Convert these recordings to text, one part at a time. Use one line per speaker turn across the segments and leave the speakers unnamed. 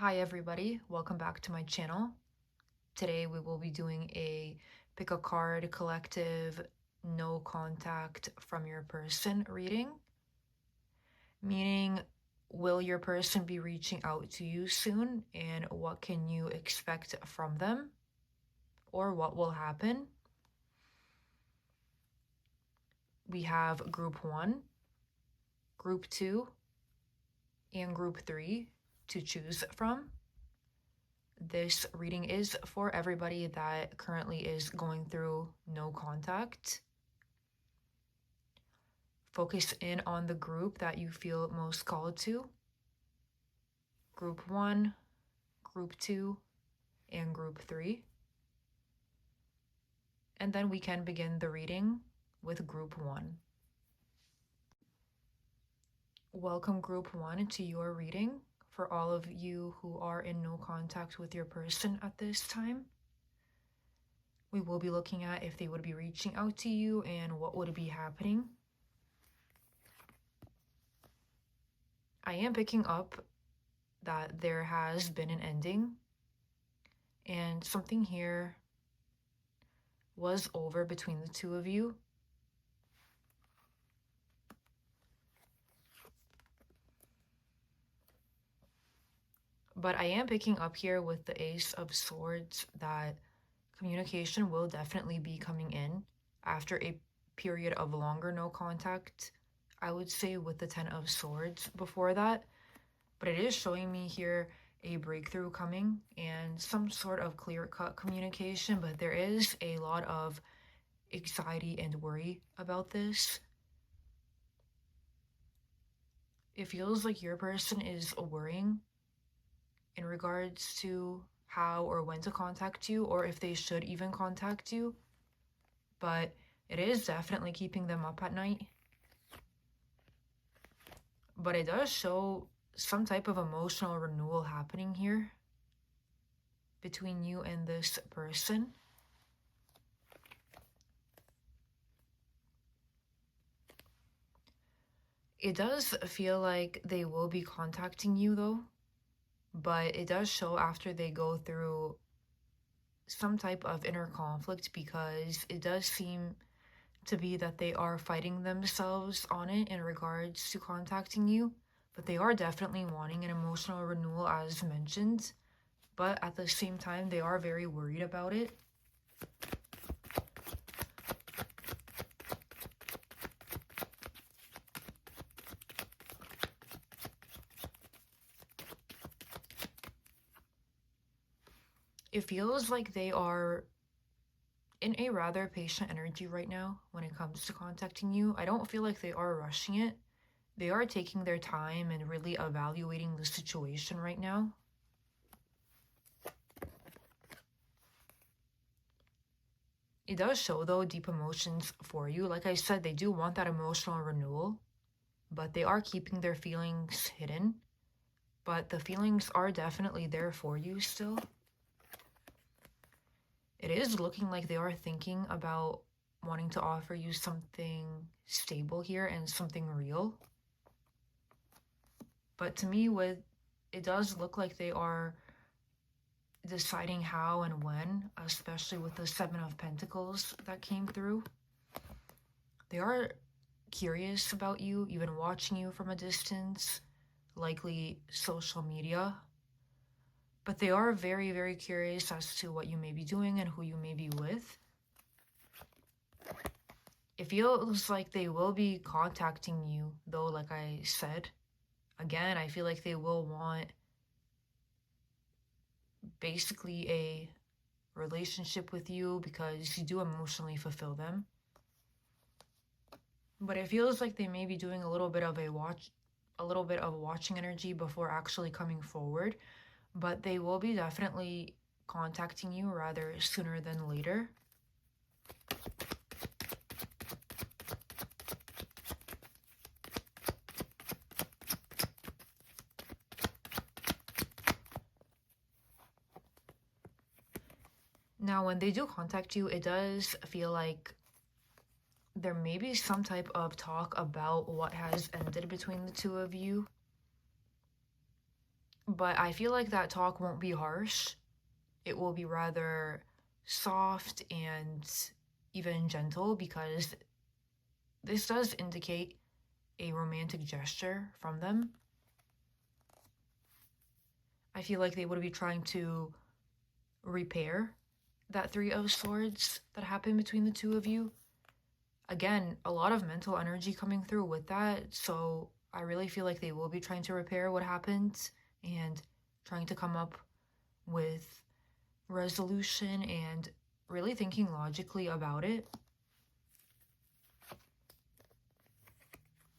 Hi everybody, welcome back to my channel. Today we will be doing a pick a card collective no contact from your person reading, meaning will your person be reaching out to you soon and what can you expect from them or what will happen. We have group 1, group 2, and group 3 to choose from. This reading is for everybody that currently is going through no contact. Focus in on the group that you feel most called to. Group 1, Group 2, and Group 3. And then we can begin the reading with Group 1. Welcome Group 1 to your reading for all of you who are in no contact with your person at this time. We will be looking at if they would be reaching out to you and what would be happening. I am picking up that there has been an ending and something here was over between the two of you. But I am picking up here with the Ace of Swords that communication will definitely be coming in after a period of longer no contact. I would say with the Ten of Swords before that. But it is showing me here a breakthrough coming and some sort of clear-cut communication, but there is a lot of anxiety and worry about this. It feels like your person is worrying in regards to how or when to contact you, or if they should even contact you. But it is definitely keeping them up at night. But it does show some type of emotional renewal happening here between you and this person. It does feel like they will be contacting you though, but it does show after they go through some type of inner conflict, because it does seem to be that they are fighting themselves on it in regards to contacting you, but they are definitely wanting an emotional renewal as mentioned, but at the same time they are very worried about it. It feels like they are in a rather patient energy right now when it comes to contacting you. I don't feel like they are rushing it. They are taking their time and really evaluating the situation right now. It does show, though, deep emotions for you. Like I said, they do want that emotional renewal, but they are keeping their feelings hidden. But the feelings are definitely there for you still. It is looking like they are thinking about wanting to offer you something stable here and something real. But to me, it does look like they are deciding how and when, especially with the Seven of Pentacles that came through. They are curious about you, even watching you from a distance, likely social media. But they are very, very curious as to what you may be doing and who you may be with. It feels like they will be contacting you, though, like I said. Again, I feel like they will want basically a relationship with you because you do emotionally fulfill them. But it feels like they may be doing a little bit of watching energy before actually coming forward. But they will be definitely contacting you rather sooner than later. Now, when they do contact you, it does feel like there may be some type of talk about what has ended between the two of you. But I feel like that talk won't be harsh. It will be rather soft and even gentle, because this does indicate a romantic gesture from them. I feel like they would be trying to repair that Three of Swords that happened between the two of you. Again, a lot of mental energy coming through with that, so I really feel like they will be trying to repair what happened and trying to come up with resolution and really thinking logically about it.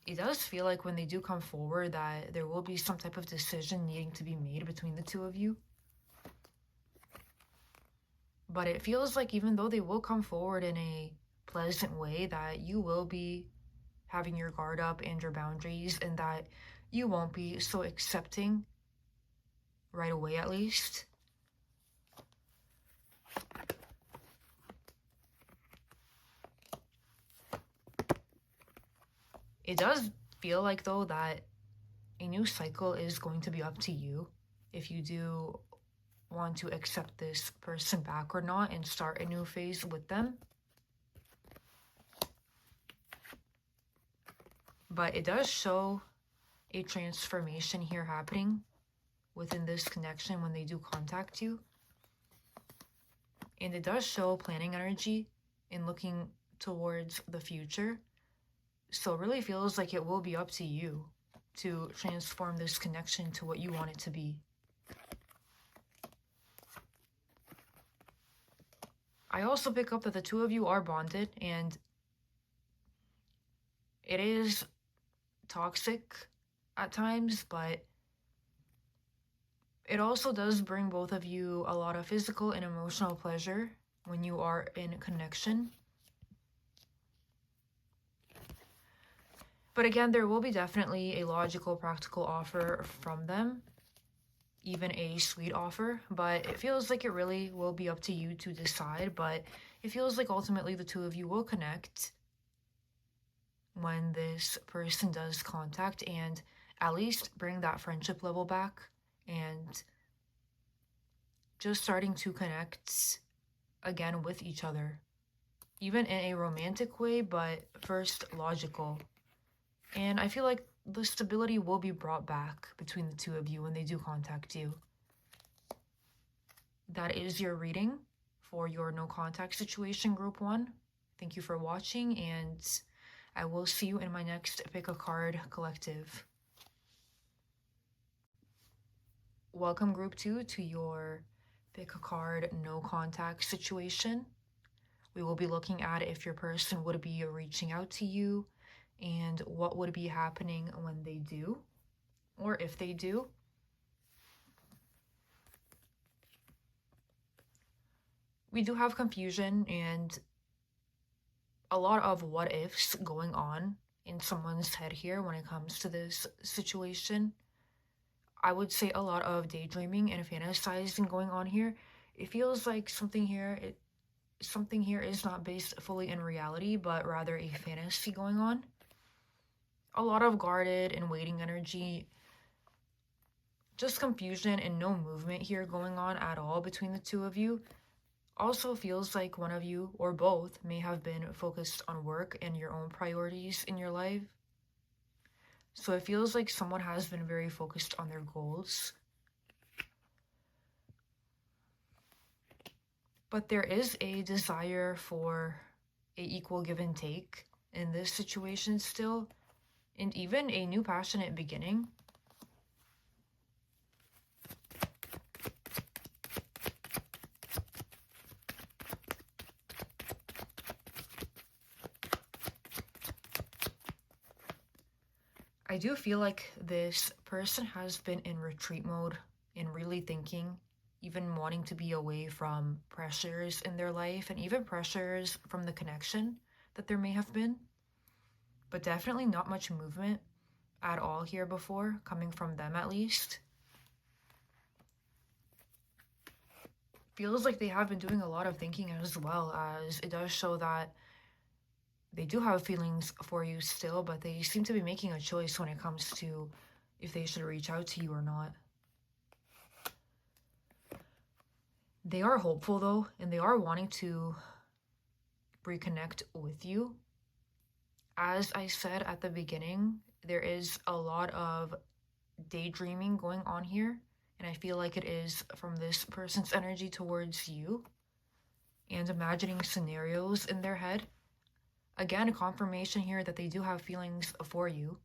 It does feel like when they do come forward that there will be some type of decision needing to be made between the two of you. But it feels like even though they will come forward in a pleasant way, that you will be having your guard up and your boundaries, and that you won't be so accepting right away, at least. It does feel like, though, that a new cycle is going to be up to you if you do want to accept this person back or not and start a new phase with them. But it does show a transformation here happening within this connection when they do contact you. And it does show planning energy and looking towards the future. So it really feels like it will be up to you to transform this connection to what you want it to be. I also pick up that the two of you are bonded, and it is toxic at times, but it also does bring both of you a lot of physical and emotional pleasure when you are in connection. But again, there will be definitely a logical, practical offer from them, even a sweet offer, but it feels like it really will be up to you to decide. But it feels like ultimately the two of you will connect when this person does contact, and at least bring that friendship level back and just starting to connect again with each other, even in a romantic way, but first logical. And I feel like the stability will be brought back between the two of you when they do contact you. That is your reading for your no contact situation, group 1. Thank you for watching, and I will see you in my next Pick a Card collective. Welcome, group 2, to your Pick a Card no contact situation. We will be looking at if your person would be reaching out to you and what would be happening when they do, or if they do. We do have confusion and a lot of what ifs going on in someone's head here when it comes to this situation. I would say a lot of daydreaming and fantasizing going on here. It feels like something here is not based fully in reality, but rather a fantasy going on. A lot of guarded and waiting energy, just confusion and no movement here going on at all between the two of you. Also feels like one of you or both may have been focused on work and your own priorities in your life. So it feels like someone has been very focused on their goals. But there is a desire for a equal give and take in this situation still, and even a new passionate beginning. I do feel like this person has been in retreat mode and really thinking, even wanting to be away from pressures in their life and even pressures from the connection that there may have been. But definitely not much movement at all here before, coming from them at least. Feels like they have been doing a lot of thinking as well, as it does show that they do have feelings for you still, but they seem to be making a choice when it comes to if they should reach out to you or not. They are hopeful though, and they are wanting to reconnect with you. As I said at the beginning, there is a lot of daydreaming going on here, and I feel like it is from this person's energy towards you and imagining scenarios in their head. Again, a confirmation here that they do have feelings for you.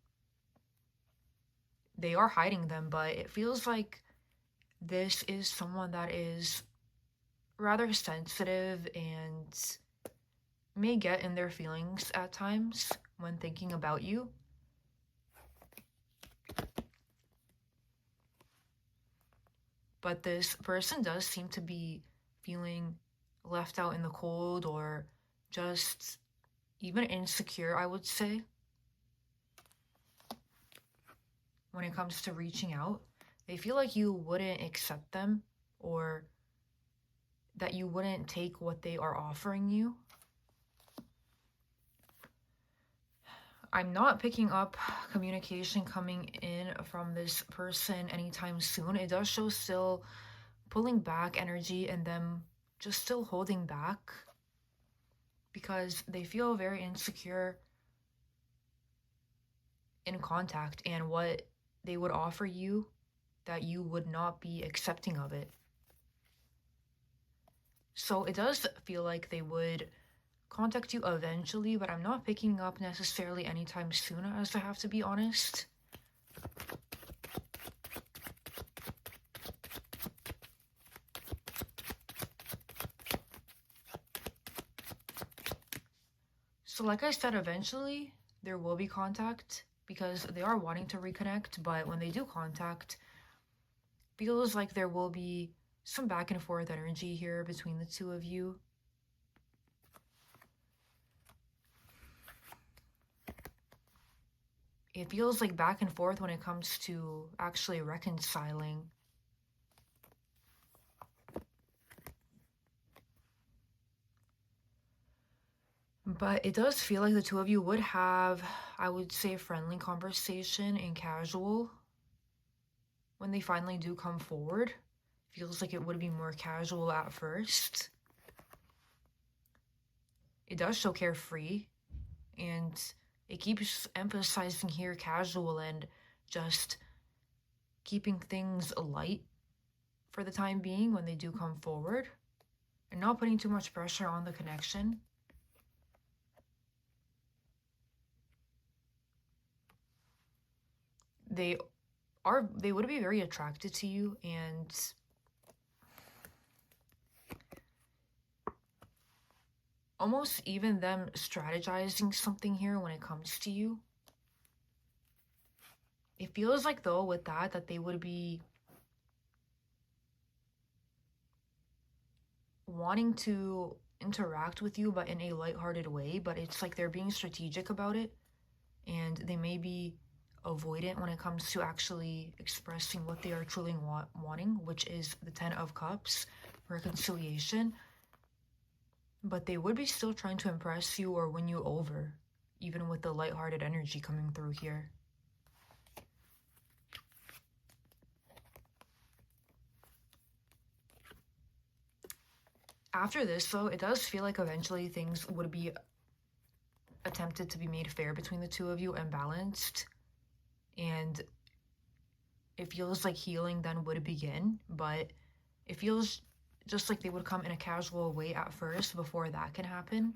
They are hiding them, but it feels like this is someone that is rather sensitive and may get in their feelings at times when thinking about you. But this person does seem to be feeling left out in the cold or just even insecure, I would say, when it comes to reaching out. They feel like you wouldn't accept them or that you wouldn't take what they are offering you. I'm not picking up communication coming in from this person anytime soon. It does show still pulling back energy and them just still holding back because they feel very insecure in contact and what they would offer you that you would not be accepting of it. So it does feel like they would contact you eventually, but I'm not picking up necessarily anytime soon, as I have to be honest. So like I said, eventually there will be contact because they are wanting to reconnect, but when they do contact, feels like there will be some back and forth energy here between the two of you. It feels like back and forth when it comes to actually reconciling. But it does feel like the two of you would have, I would say, a friendly conversation and casual when they finally do come forward. Feels like it would be more casual at first. It does show carefree, and it keeps emphasizing here casual and just keeping things light for the time being when they do come forward, and not putting too much pressure on the connection. They would be very attracted to you, and almost even them strategizing something here when it comes to you. It feels like though with that they would be wanting to interact with you but in a lighthearted way, but it's like they're being strategic about it, and they may be avoidant when it comes to actually expressing what they are truly wanting, which is the 10 of Cups, reconciliation. But they would be still trying to impress you or win you over, even with the lighthearted energy coming through here. After this, though, it does feel like eventually things would be attempted to be made fair between the two of you and balanced. And it feels like healing then would begin, but it feels just like they would come in a casual way at first before that can happen.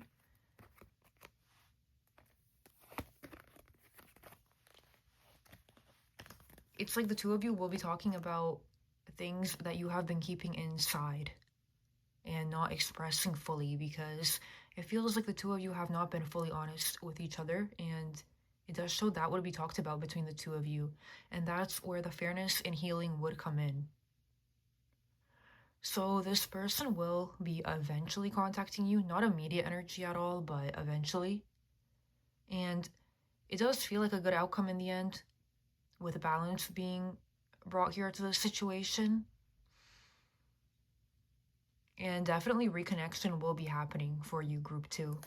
It's like the two of you will be talking about things that you have been keeping inside and not expressing fully, because it feels like the two of you have not been fully honest with each other, and it does show that would be talked about between the two of you, and that's where the fairness and healing would come in. So this person will be eventually contacting you, not immediate energy at all, but eventually. And it does feel like a good outcome in the end, with balance being brought here to the situation. And definitely reconnection will be happening for you, group 2.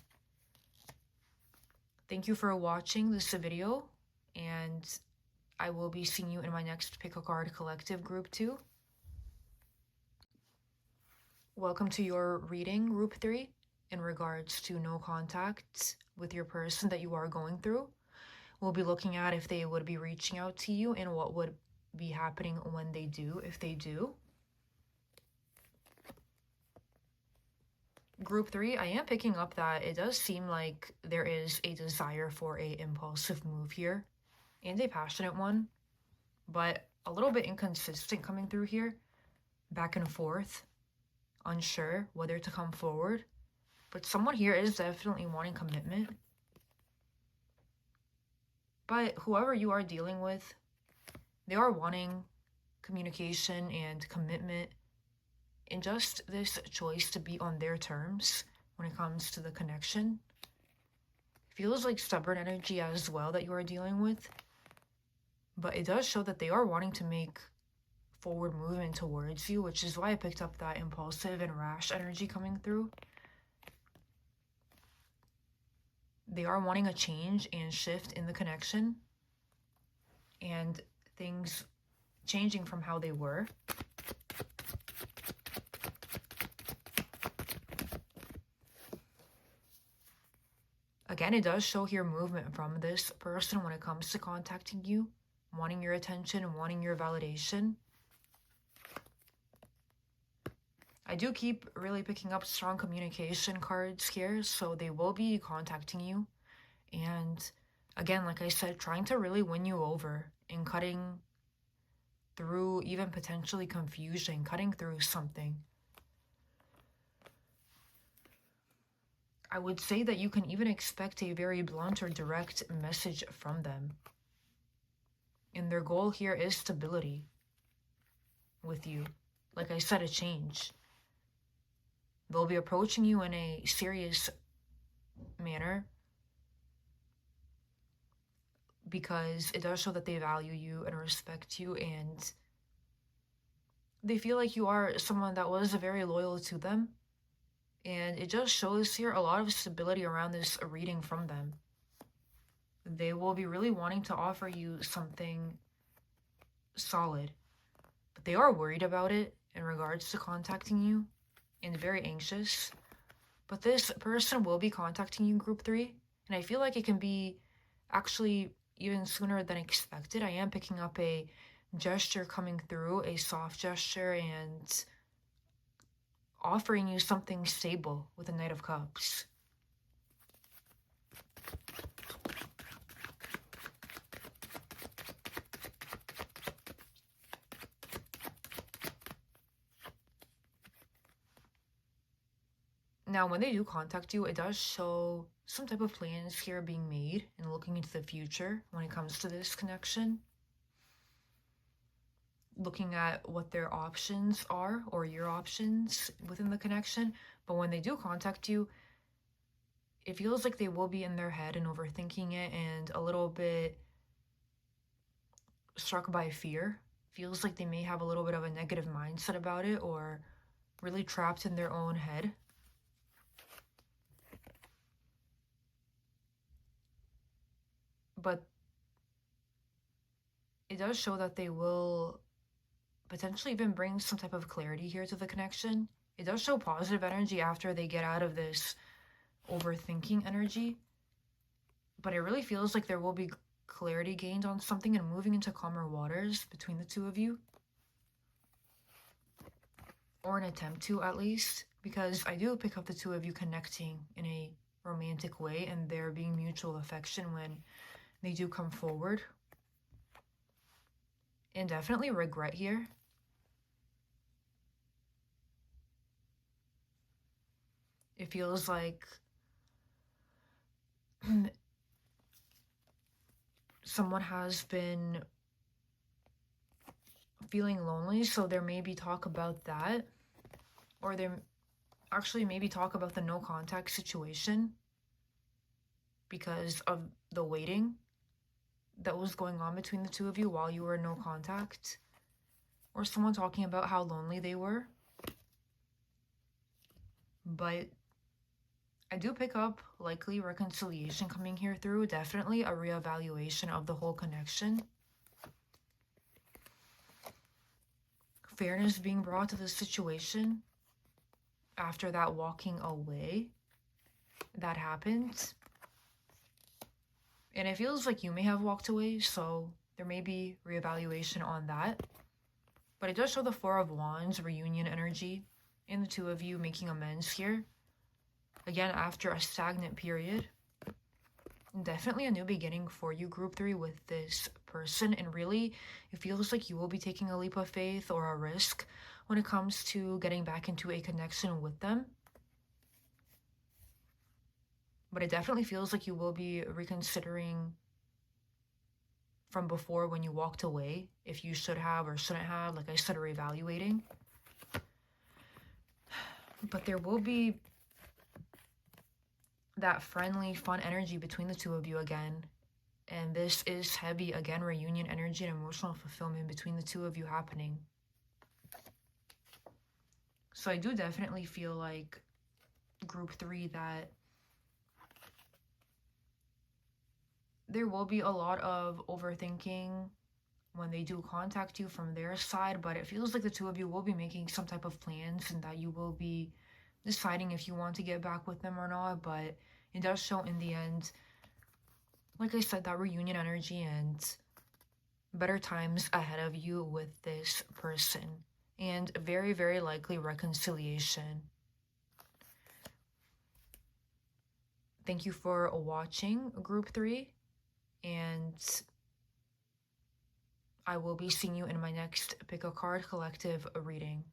Thank you for watching this video, and I will be seeing you in my next Pick a Card Collective group 2. Welcome to your reading, Group 3, in regards to no contact with your person that you are going through. We'll be looking at if they would be reaching out to you and what would be happening when they do, if they do. Group 3, I am picking up that it does seem like there is a desire for a impulsive move here and a passionate one, but a little bit inconsistent coming through here, back and forth, unsure whether to come forward. But someone here is definitely wanting commitment. But whoever you are dealing with, they are wanting communication and commitment and just this choice to be on their terms when it comes to the connection. Feels like stubborn energy as well that you are dealing with. But it does show that they are wanting to make forward movement towards you, which is why I picked up that impulsive and rash energy coming through. They are wanting a change and shift in the connection and things changing from how they were. Again, it does show here movement from this person when it comes to contacting you, wanting your attention, wanting your validation. I do keep really picking up strong communication cards here, so they will be contacting you. And again, like I said, trying to really win you over and cutting through even potentially confusion, cutting through something. I would say that you can even expect a very blunt or direct message from them. And their goal here is stability with you. Like I said, a change. They'll be approaching you in a serious manner because it does show that they value you and respect you, and they feel like you are someone that was very loyal to them. And it just shows here a lot of stability around this reading from them. They will be really wanting to offer you something solid, but they are worried about it in regards to contacting you and very anxious. But this person will be contacting you, Group 3, and I feel like it can be actually even sooner than expected. I am picking up a gesture coming through, a soft gesture, and offering you something stable with the Knight of Cups. Now, when they do contact you, it does show some type of plans here being made and looking into the future when it comes to this connection. Looking at what their options are or your options within the connection. But when they do contact you, it feels like they will be in their head and overthinking it and a little bit struck by fear. Feels like they may have a little bit of a negative mindset about it or really trapped in their own head. But it does show that they will potentially even bring some type of clarity here to the connection. It does show positive energy after they get out of this overthinking energy. But it really feels like there will be clarity gained on something and moving into calmer waters between the two of you. Or an attempt to, at least. Because I do pick up the two of you connecting in a romantic way and there being mutual affection when they do come forward. And definitely regret here. It feels like someone has been feeling lonely, so there may be talk about that. Or there actually maybe talk about the no contact situation because of the waiting that was going on between the two of you while you were in no contact. Or someone talking about how lonely they were. But I do pick up likely reconciliation coming here through. Definitely a reevaluation of the whole connection. Fairness being brought to the situation. after that walking away that happens. And it feels like you may have walked away, so there may be reevaluation on that. But it does show the Four of Wands reunion energy in the two of you making amends here. Again, after a stagnant period. Definitely a new beginning for you, group 3, with this person. And really, it feels like you will be taking a leap of faith or a risk when it comes to getting back into a connection with them. But it definitely feels like you will be reconsidering from before when you walked away, if you should have or shouldn't have, like I said, reevaluating. But there will be that friendly, fun energy between the two of you again. And this is heavy, again, reunion energy and emotional fulfillment between the two of you happening. So I do definitely feel like, group 3, that there will be a lot of overthinking when they do contact you from their side, but it feels like the two of you will be making some type of plans and that you will be deciding if you want to get back with them or not. But it does show in the end, like I said, that reunion energy and better times ahead of you with this person, and very, very likely reconciliation. Thank you for watching, group 3, and I will be seeing you in my next Pick a Card collective reading.